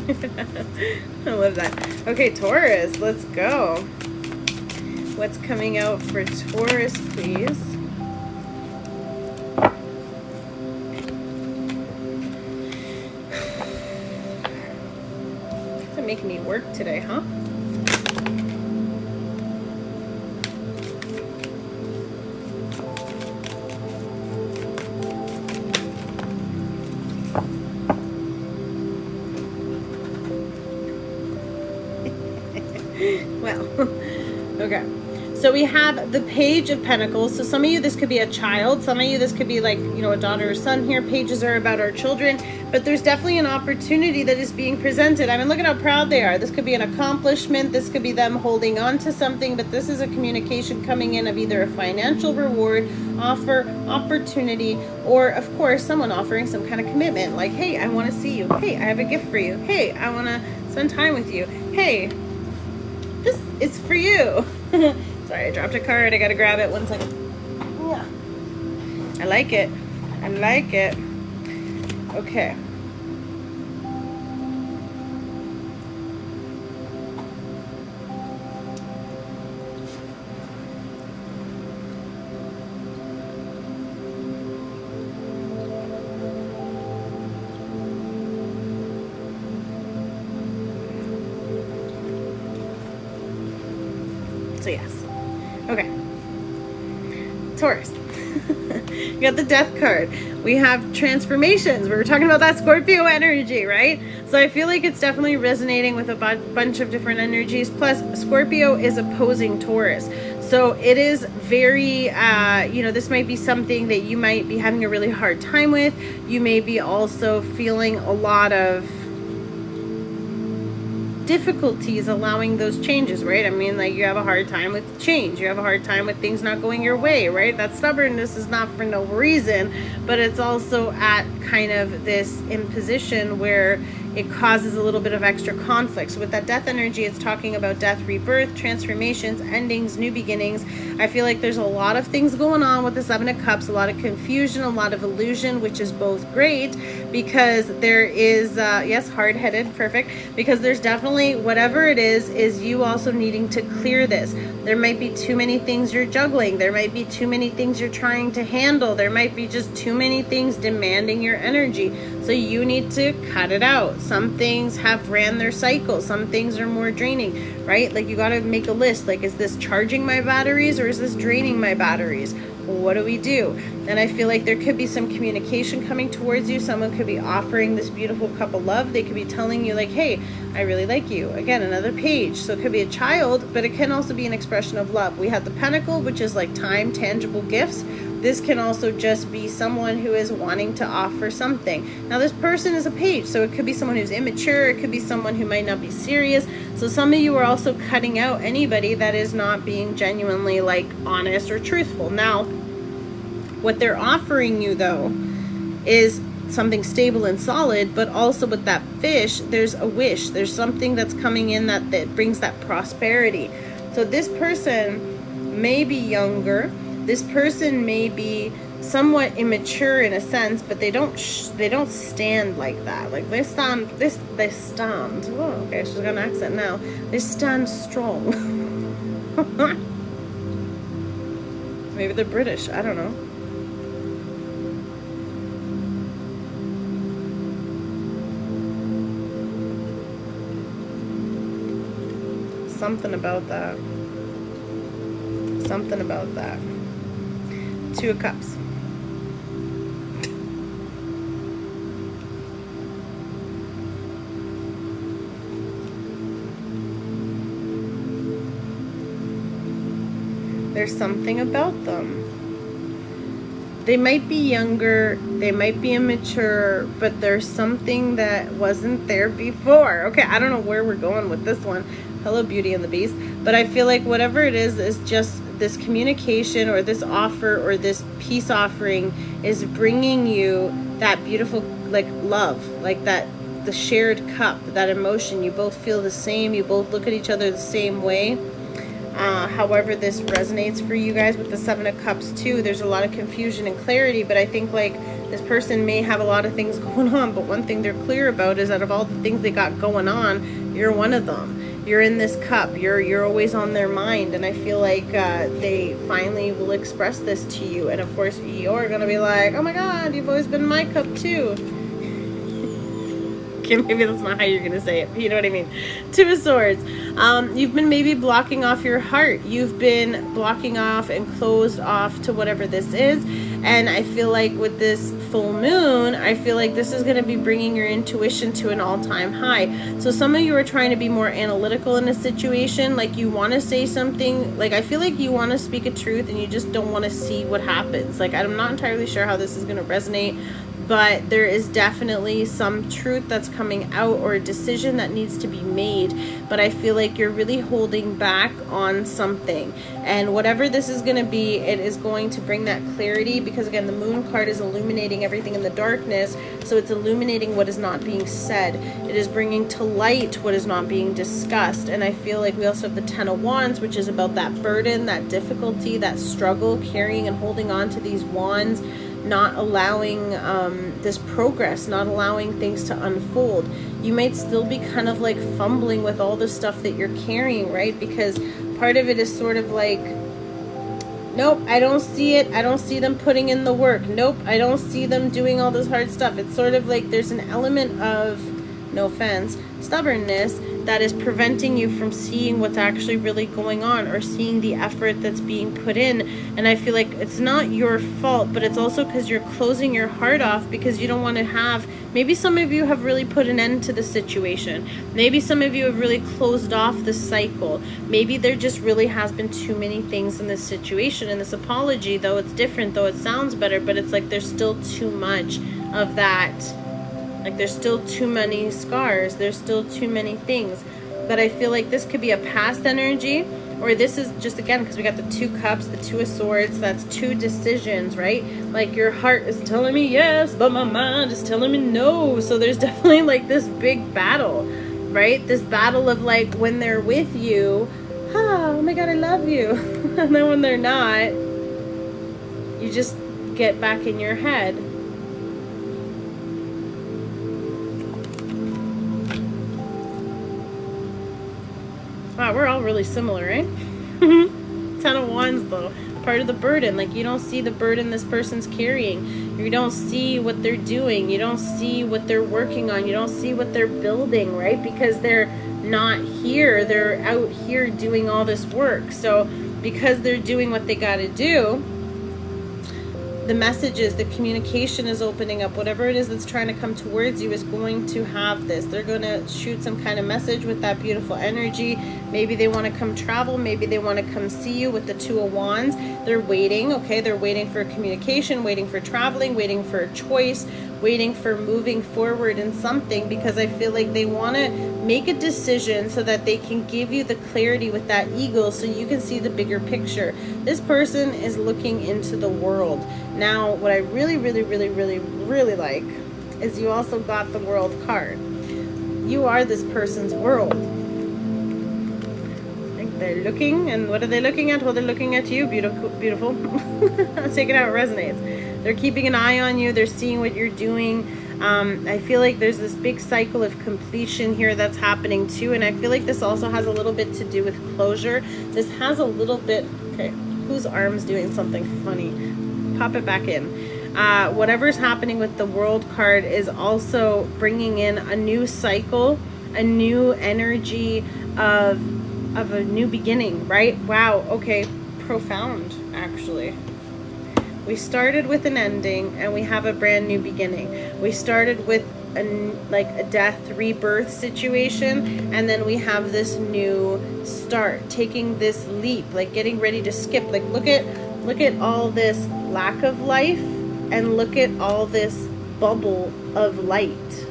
I love that. Okay, Taurus, let's go. What's coming out for Taurus, please? It's making me work today, huh? Well, okay. So we have the Page of Pentacles. So some of you, this could be a child. Some of you, this could be like, you know, a daughter or son here. Pages are about our children. But there's definitely an opportunity that is being presented. I mean, look at how proud they are. This could be an accomplishment. This could be them holding on to something. But this is a communication coming in of either a financial reward, offer, opportunity, or, of course, someone offering some kind of commitment. Like, hey, I want to see you. Hey, I have a gift for you. Hey, I want to spend time with you. Hey, this is for you. Sorry, I dropped a card. I gotta grab it. 1 second. Yeah. I like it. I like it. Okay. So yes. Okay. Taurus. We got the Death card. We have transformations. We were talking about that Scorpio energy, right? So I feel like it's definitely resonating with a bunch of different energies. Plus, Scorpio is opposing Taurus. So it is very, you know, this might be something that you might be having a really hard time with. You may be also feeling a lot of difficulties allowing those changes, right? I mean, like, you have a hard time with change. You have a hard time with things not going your way, right? That stubbornness is not for no reason, but it's also at kind of this imposition where it causes a little bit of extra conflict. So with that Death energy, it's talking about death, rebirth, transformations, endings, new beginnings. I feel like there's a lot of things going on with the Seven of Cups, a lot of confusion, a lot of illusion, which is both great because there is, yes, hard-headed, perfect, because there's definitely, whatever it is you also needing to clear this. There might be too many things you're juggling. There might be too many things you're trying to handle. There might be just too many things demanding your energy. So you need to cut it out. Some things have ran their cycle. Some things are more draining, right? Like, you got to make a list. Like, is this charging my batteries or is this draining my batteries? Well, what do we do? And I feel like there could be some communication coming towards you. Someone could be offering this beautiful cup of love. They could be telling you like, hey, I really like you. Again, another page. So it could be a child, but it can also be an expression of love. We have the Pentacle, which is like time, tangible gifts. This can also just be someone who is wanting to offer something. Now, this person is a page, so it could be someone who's immature. It could be someone who might not be serious. So some of you are also cutting out anybody that is not being genuinely like honest or truthful. Now, what they're offering you, though, is something stable and solid, but also with that fish, there's a wish. There's something that's coming in that brings that prosperity. So this person may be younger. This person may be somewhat immature in a sense, but they don't stand like that. Like, they stand. Oh, okay, she's got an accent now. They stand strong. Maybe they're British. I don't know. Something about that. Something about that. 2 of Cups. There's something about them. They might be younger, they might be immature, but there's something that wasn't there before. Okay, I don't know where we're going with this one. Hello, Beauty and the Beast. But I feel like whatever it is just this communication or this offer or this peace offering is bringing you that beautiful, like, love, like that, the shared cup, that emotion. You both feel the same. You both look at each other the same way. However this resonates for you guys with the Seven of Cups too. There's a lot of confusion and clarity, but I think like this person may have a lot of things going on, but one thing they're clear about is out of all the things they got going on, you're one of them. You're in this cup. You're always on their mind, and I feel like they finally will express this to you. And of course, you're gonna be like, "Oh my God, you've always been in my cup too." Okay, maybe that's not how you're gonna say it, but you know what I mean. Two of Swords. You've been maybe blocking off your heart. You've been blocking off and closed off to whatever this is. And I feel like with this full moon, I feel like this is going to be bringing your intuition to an all-time high. So some of you are trying to be more analytical in a situation. Like you want to say something, like I feel like you want to speak a truth and you just don't want to see what happens. Like I'm not entirely sure how this is going to resonate, but there is definitely some truth that's coming out or a decision that needs to be made. But I feel like you're really holding back on something. And whatever this is going to be, it is going to bring that clarity, because again, the moon card is illuminating everything in the darkness. So it's illuminating what is not being said. It is bringing to light what is not being discussed. And I feel like we also have the Ten of Wands, which is about that burden, that difficulty, that struggle, carrying and holding on to these wands, not allowing this progress, not allowing things to unfold. You might still be kind of like fumbling with all the stuff that you're carrying, right? Because part of it is sort of like, nope, I don't see it. I don't see them putting in the work. Nope, I don't see them doing all this hard stuff. It's sort of like there's an element of, no offense, stubbornness that is preventing you from seeing what's actually really going on or seeing the effort that's being put in. And I feel like it's not your fault, but it's also because you're closing your heart off because you don't want to have, maybe some of you have really put an end to the situation. Maybe some of you have really closed off the cycle. Maybe there just really has been too many things in this situation. And this apology, though it's different, though it sounds better, but it's like there's still too much of that. Like there's still too many scars, there's still too many things. But I feel like this could be a past energy, or this is just, again, because we got the Two Cups, the Two of Swords, that's two decisions, right? Like your heart is telling me yes, but my mind is telling me no. So there's definitely like this big battle, right? This battle of like when they're with you, oh my God, I love you. And then when they're not, you just get back in your head. Wow, we're all really similar, right? Ten of Wands, though. Part of the burden. Like, you don't see the burden this person's carrying. You don't see what they're doing. You don't see what they're working on. You don't see what they're building, right? Because they're not here. They're out here doing all this work. So, because they're doing what they got to do, the messages, the communication is opening up. Whatever it is that's trying to come towards you is going to have this. They're going to shoot some kind of message with that beautiful energy. Maybe they want to come travel. Maybe they want to come see you with the Two of Wands. They're waiting, okay? They're waiting for communication, waiting for traveling, waiting for a choice, waiting for moving forward in something, because I feel like they want to make a decision so that they can give you the clarity with that eagle so you can see the bigger picture. This person is looking into the world. Now, what I really like is you also got the World card. You are this person's world. I think they're looking, and what are they looking at? Well, they're looking at you, beautiful. Take it how it resonates. They're keeping an eye on you. They're seeing what you're doing. I feel like there's this big cycle of completion here that's happening too, and I feel like this also has a little bit to do with closure. This has a little bit, okay, whose arm's doing something funny? Pop it back in. Whatever's happening with the World card is also bringing in a new cycle, a new energy of a new beginning, right? Wow, okay, profound, actually. We started with an ending and we have a brand new beginning. We started with a death rebirth situation, and then we have this new start, taking this leap, like getting ready to skip. Like look at all this lack of life and look at all this bubble of light.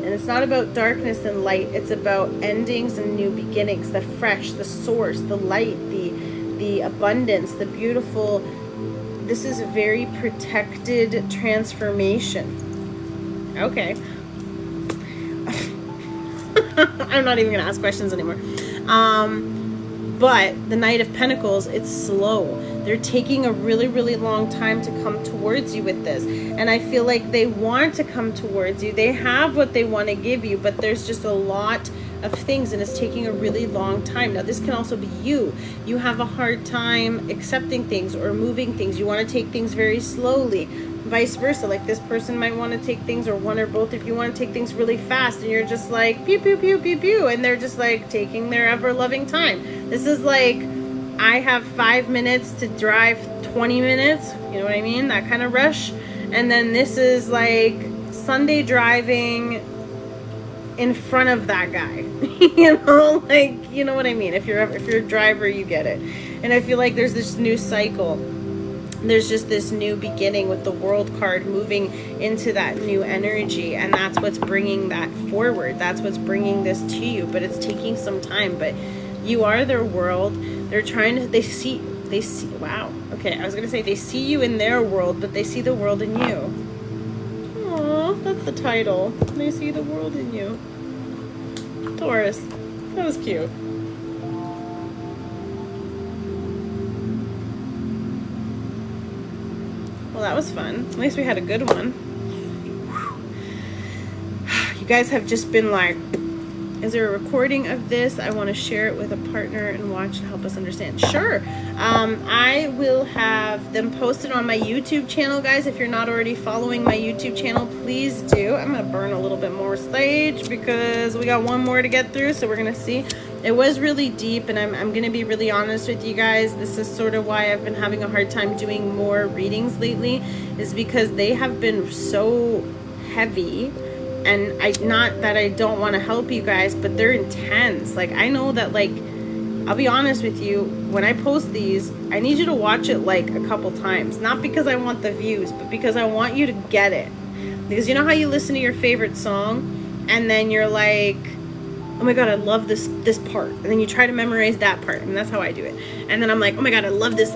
And it's not about darkness and light, it's about endings and new beginnings, the fresh, the source, the light, the abundance, the beautiful. This is a very protected transformation. Okay. I'm not even gonna ask questions anymore. But the Knight of Pentacles, it's slow. They're taking a really, really long time to come towards you with this. And I feel like they want to come towards you. They have what they want to give you, but there's just a lot of things and it's taking a really long time. Now, this can also be you. You have a hard time accepting things or moving things. You want to take things very slowly. Vice versa, like this person might want to take things, or one or both if you want to take things really fast, and you're just like pew pew pew pew pew, and they're just like taking their ever loving time. This is like, I have 5 minutes to drive 20 minutes, you know what I mean, that kind of rush. And then this is like Sunday driving in front of that guy. You know, like, you know what I mean. If you're a driver, you get it. And I feel like there's this new cycle. There's just this new beginning with the World card moving into that new energy, and that's what's bringing that forward. That's what's bringing this to you, but it's taking some time. But you are their world. They're trying to, they see, wow. Okay, I was gonna say they see you in their world, but they see the world in you. Aw, that's the title. They see the world in you. Taurus, that was cute. Well, that was fun. At least we had a good one. You guys have just been like, is there a recording of this? I want to share it with a partner and watch and help us understand. Sure. I will have them posted on my YouTube channel, guys. If you're not already following my YouTube channel, please do. I'm going to burn a little bit more sage because we got one more to get through, so we're going to see. It was really deep, and I'm going to be really honest with you guys. This is sort of why I've been having a hard time doing more readings lately, is because they have been so heavy. And not that I don't want to help you guys, but they're intense. Like, I know that, like, I'll be honest with you, when I post these, I need you to watch it like a couple times. Not because I want the views, but because I want you to get it. Because you know how you listen to your favorite song and then you're like, oh my god, I love this part, and then you try to memorize that part, and that's how I do it. And then I'm like, oh my god, I love this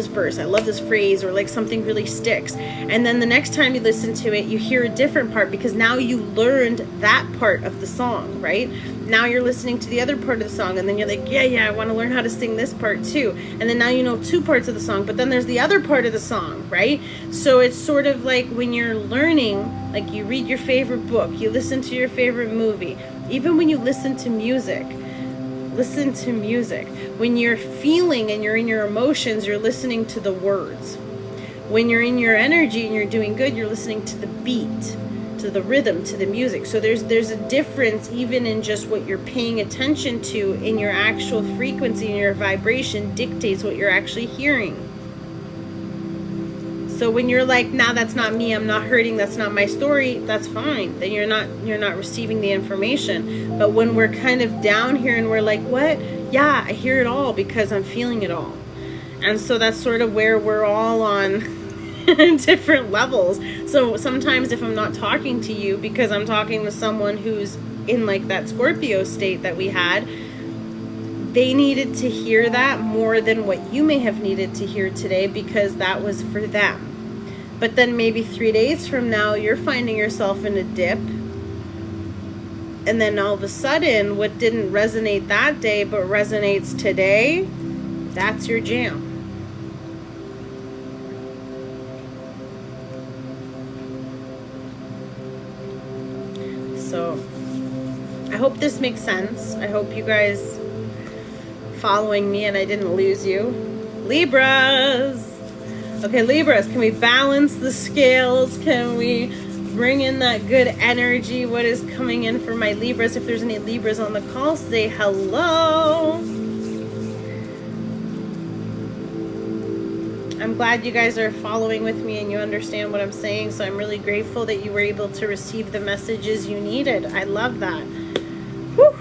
verse, I love this phrase, or like something really sticks. And then the next time you listen to it, you hear a different part, because now you learned that part of the song, right? Now you're listening to the other part of the song, and then you're like, yeah, I want to learn how to sing this part too. And then now you know 2 parts of the song, but then there's the other part of the song, right? So it's sort of like when you're learning, like you read your favorite book, you listen to your favorite movie. Even when you listen to music, when you're feeling and you're in your emotions, you're listening to the words. When you're in your energy and you're doing good, you're listening to the beat, to the rhythm, to the music. So there's a difference even in just what you're paying attention to in your actual frequency, and your vibration dictates what you're actually hearing. So when you're like, nah, that's not me, I'm not hurting, that's not my story, that's fine. Then you're not receiving the information. But when we're kind of down here and we're like, what? Yeah, I hear it all because I'm feeling it all. And so that's sort of where we're all on different levels. So sometimes if I'm not talking to you because I'm talking to someone who's in like that Scorpio state that we had, they needed to hear that more than what you may have needed to hear today, because that was for them. But then maybe 3 days from now, you're finding yourself in a dip. And then all of a sudden, what didn't resonate that day but resonates today, that's your jam. So I hope this makes sense. I hope you guys following me and I didn't lose you. Libras. Okay, Libras, can we balance the scales? Can we bring in that good energy? What is coming in for my Libras? If there's any Libras on the call, say hello. I'm glad you guys are following with me and you understand what I'm saying. So I'm really grateful that you were able to receive the messages you needed. I love that. Whew.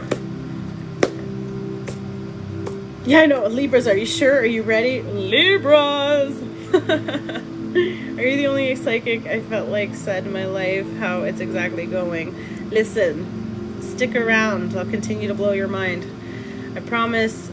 Yeah, I know. Libras, are you sure? Are you ready? Libras! Are you the only psychic I felt like said in my life how it's exactly going? Listen, stick around. I'll continue to blow your mind. I promise.